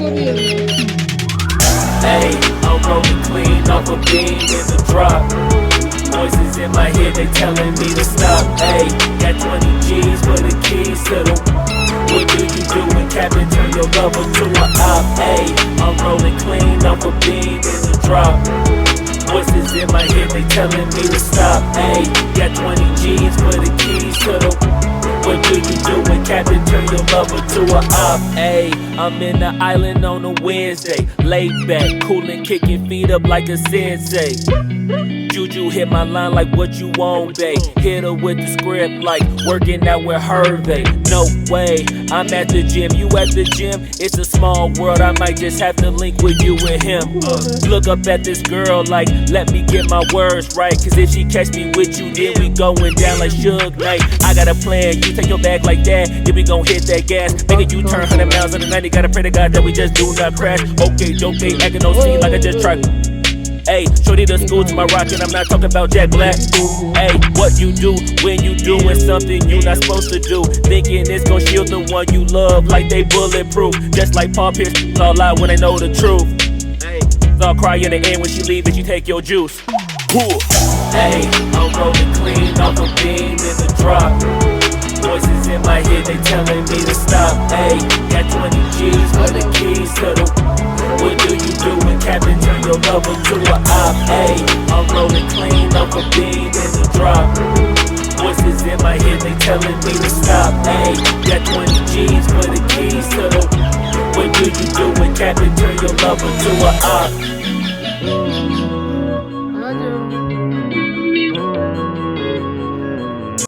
Hey, I'm rolling clean off a beam in the drop. Voices in my head, they telling me to stop. Hey, got 20 G's for the keys to the. What do you do when Captain turn your lover to a op? Hey, I'm rolling clean off a beam in the drop. Voices in my head, they telling me to stop. Hey, got 20 G's for the keys to the. What do you do when Captain turn your lover to a op? Ayy, I'm in the island on a Wednesday, laid back, coolin', kicking feet up like a sensei. Juju hit my line like what you want, babe. Hit her with the script like working out with Hervey. No way, I'm at the gym, you at the gym. It's a small world, I might just have to link with you and him. Look up at this girl like, let me get my words right. Cause if she catch me with you, then we going down like Suge Knight. I got a plan, you take your bag like that, then we gon' hit that gas. Make a U-turn 100 miles on the 90, gotta pray to God that we just do not crash. Okay, joke, they acting no scene like I just tried. Ayy, shorty the school to my rock and I'm not talking about Jack Black. Ayy, what you do when you doing something you not supposed to do? Thinking it's gon' shield the one you love like they bulletproof. Just like Paul Pierce, all out when they know the truth. Ayy, so I'll cry in the end when she leave and she take your juice. Ayy, I'm rolling clean off a beam in the drop. Voices in my head, they telling me to stop. Ayy, got 20 G's for the keys to the. What do you do when Captain turn your lover to a op? Ayy, I'm rolling clean off a beam in the drop. Voices in my head, they telling me to stop. Ayy, got 20 G's for the keys to the. What do you do when Captain turn your lover to a op?